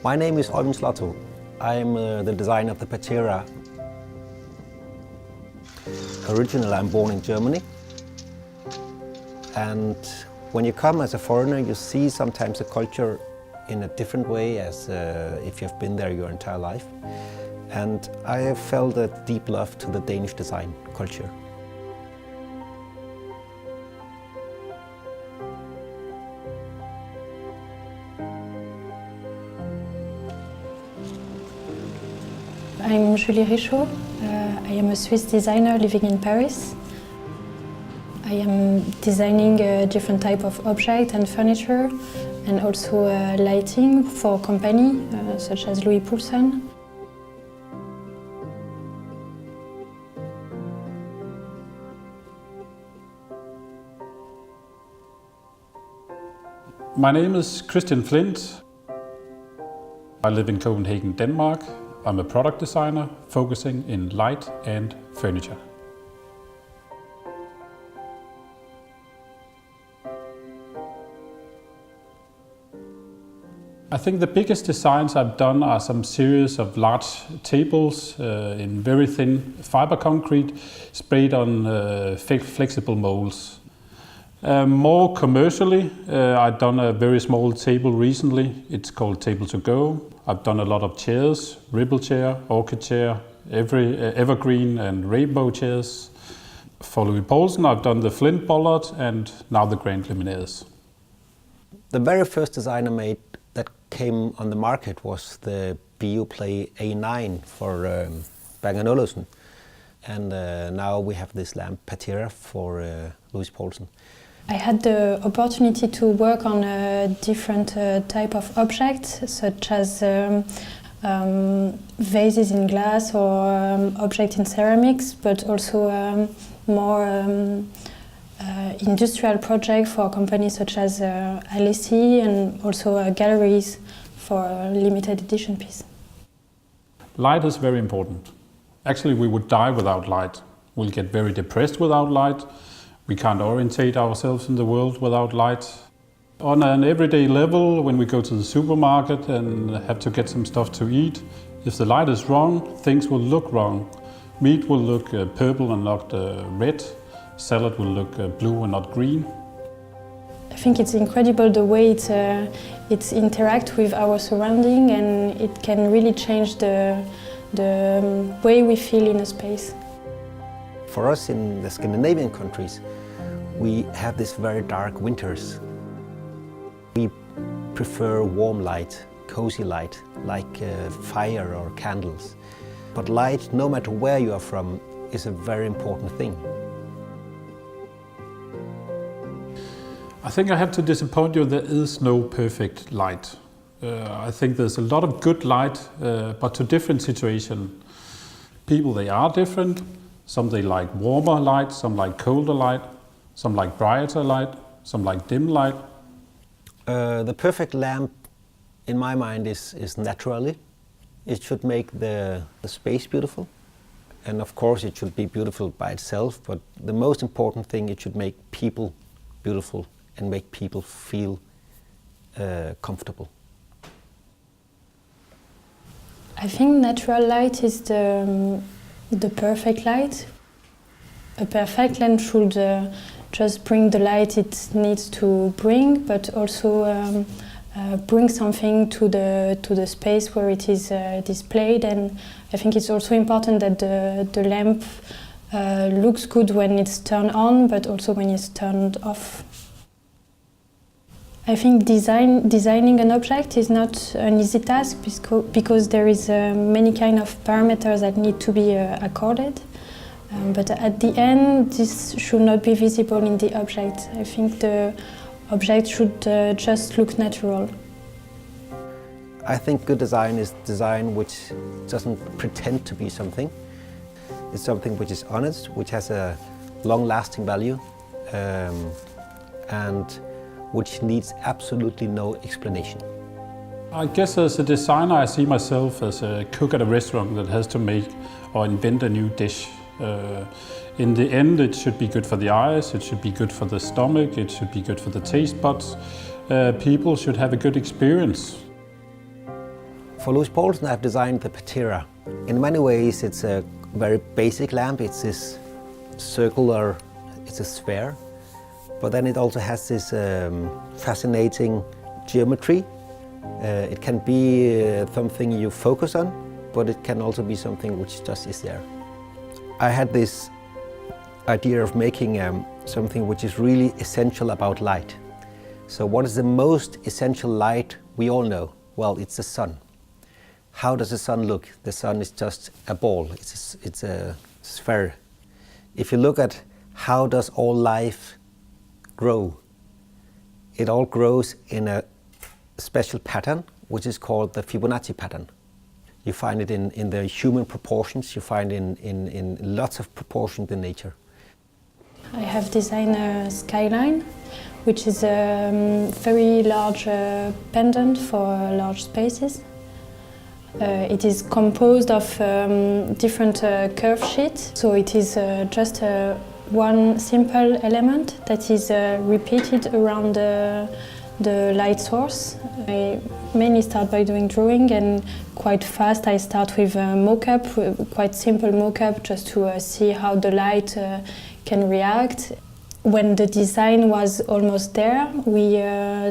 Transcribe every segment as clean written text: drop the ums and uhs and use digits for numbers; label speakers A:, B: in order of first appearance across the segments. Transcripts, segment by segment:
A: My name is Poulsen. I'm the designer of the patera. Originally, I'm born in Germany. And when you come as a foreigner, you see sometimes a culture in a different way as if you've been there your entire life. And I have felt a deep love to the Danish design culture.
B: I'm Julie Richaud. I am a Swiss designer living in Paris. I am designing different type of objects and furniture, and also lighting for company such as Poulsen.
C: My name is Christian Flint. I live in Copenhagen, Denmark. I'm a product designer focusing in light and furniture. I think the biggest designs I've done are some series of large tables in very thin fiber concrete sprayed on flexible molds. More commercially, I've done a very small table recently. It's called Table to Go. I've done a lot of chairs, ripple chair, orchid chair, evergreen and rainbow chairs. For Poulsen, I've done the flint bollard and now the grand luminaires.
A: The very first design I made that came on the market was the Bioplay A9 for Bang & Olufsen. And now we have this lamp patera for Poulsen.
B: I had the opportunity to work on a different type of objects, such as vases in glass or objects in ceramics, but also more industrial projects for companies such as LSE and also galleries for limited edition pieces.
C: Light is very important. Actually, we would die without light. We'll get very depressed without light. We can't orientate ourselves in the world without light. On an everyday level, when we go to the supermarket and have to get some stuff to eat, if the light is wrong, things will look wrong. Meat will look purple and not red. Salad will look blue and not green.
B: I think it's incredible the way it interacts with our surrounding, and it can really change the way we feel in a space.
A: For us in the Scandinavian countries, we have these very dark winters. We prefer warm light, cozy light, like fire or candles. But light, no matter where you are from, is a very important thing.
C: I think I have to disappoint you, there is no perfect light. I think there's a lot of good light, but to different situations. People, they are different. Some they like warmer light, some like colder light, some like brighter light, some like dim light.
A: The perfect lamp, in my mind, is naturally. It should make the space beautiful. And of course it should be beautiful by itself, but the most important thing, it should make people beautiful and make people feel comfortable.
B: I think natural light is the perfect light. A perfect lamp should just bring the light it needs to bring, but also bring something to the space where it is displayed. And I think it's also important that the lamp looks good when it's turned on, but also when it's turned off. I think designing an object is not an easy task because there is many kind of parameters that need to be accorded. But at the end, this should not be visible in the object. I think the object should just look natural.
A: I think good design is design which doesn't pretend to be something. It's something which is honest, which has a long-lasting value, and which needs absolutely no explanation.
C: I guess as a designer, I see myself as a cook at a restaurant that has to make or invent a new dish. In the end, it should be good for the eyes, it should be good for the stomach, it should be good for the taste buds. People should have a good experience.
A: For Louis Poulsen, I've designed the Patera. In many ways, it's a very basic lamp. It's this circular, it's a sphere, but then it also has this fascinating geometry. It can be something you focus on, but it can also be something which just is there. I had this idea of making something which is really essential about light. So what is the most essential light we all know? Well, it's the sun. How does the sun look? The sun is just a ball, it's a sphere. If you look at how does all life grow, it all grows in a special pattern, which is called the Fibonacci pattern. You find it in the human proportions, you find it in lots of proportions in nature.
B: I have designed a skyline, which is a very large pendant for large spaces. It is composed of different curve sheets, so it is just one simple element that is repeated around the light source. I mainly start by doing drawing, and quite fast I start with a mock-up, quite simple mock-up, just to see how the light can react. When the design was almost there, we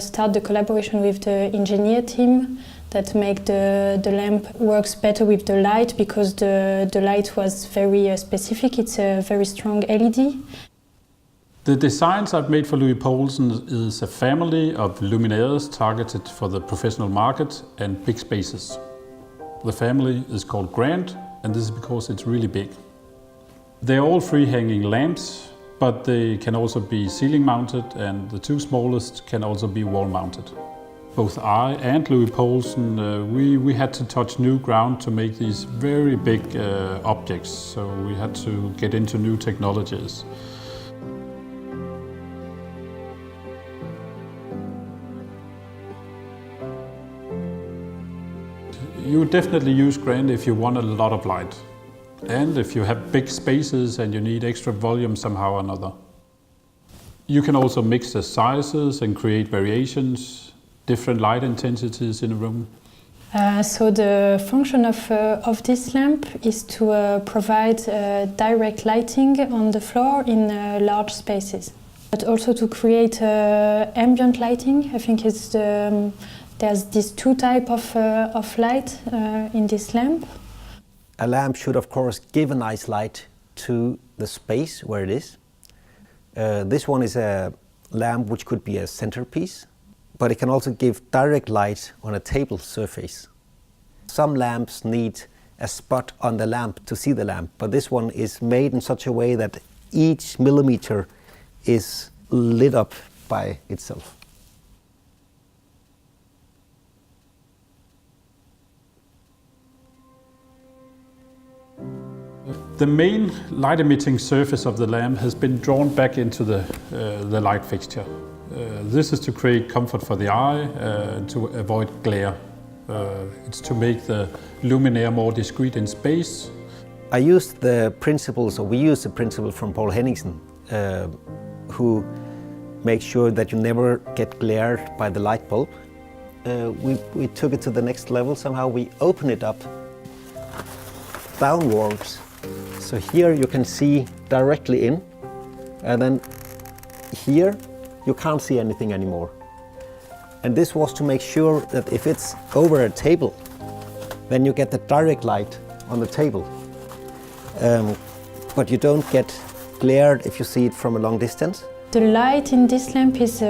B: start the collaboration with the engineer team that make the lamp works better with the light, because the light was very specific. It's a very strong LED.
C: The designs I've made for Louis Poulsen is a family of luminaires targeted for the professional market and big spaces. The family is called Grand, and this is because it's really big. They're all free-hanging lamps, but they can also be ceiling mounted, and the two smallest can also be wall mounted. Both I and Louis Poulsen, we had to touch new ground to make these very big objects, so we had to get into new technologies. You would definitely use Grand if you want a lot of light, and if you have big spaces and you need extra volume somehow or another. You can also mix the sizes and create variations, different light intensities in a room.
B: So the function of this lamp is to provide direct lighting on the floor in large spaces, but also to create ambient lighting. I think it's there's these two types of light in this lamp.
A: A lamp should, of course, give a nice light to the space where it is. This one is a lamp which could be a centerpiece, but it can also give direct light on a table surface. Some lamps need a spot on the lamp to see the lamp, but this one is made in such a way that each millimeter is lit up by itself.
C: The main light-emitting surface of the lamp has been drawn back into the light fixture. This is to create comfort for the eye, to avoid glare. It's to make the luminaire more discreet in space.
A: I used the principles, or we used the principle from Paul Henningsen, who makes sure that you never get glared by the light bulb. We took it to the next level. Somehow we open it up downwards. So here you can see directly in, and then here you can't see anything anymore. And this was to make sure that if it's over a table, then you get the direct light on the table. But you don't get glared if you see it from a long distance.
B: The light in this lamp is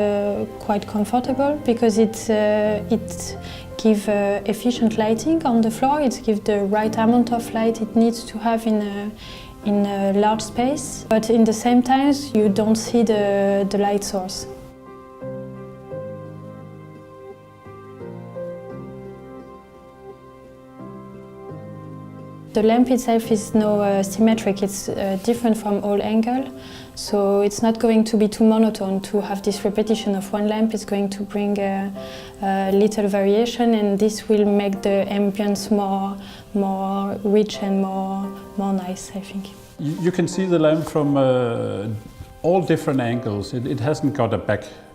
B: quite comfortable, because it gives efficient lighting on the floor. It gives the right amount of light it needs to have in a large space, but in the same time you don't see the light source. The lamp itself is no symmetric, it's different from all angles, so it's not going to be too monotone to have this repetition of one lamp. It's going to bring a little variation, and this will make the ambience more rich and more nice, I think.
C: You can see the lamp from all different angles. It hasn't got a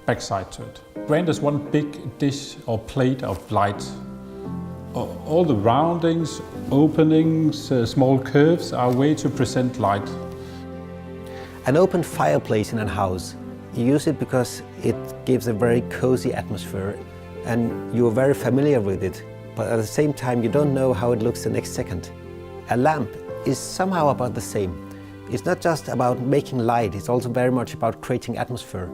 C: backside to it. Grand is one big dish or plate of light. All the roundings, openings, small curves are a way to present light.
A: An open fireplace in a house, you use it because it gives a very cozy atmosphere and you are very familiar with it, but at the same time you don't know how it looks the next second. A lamp is somehow about the same. It's not just about making light, it's also very much about creating atmosphere.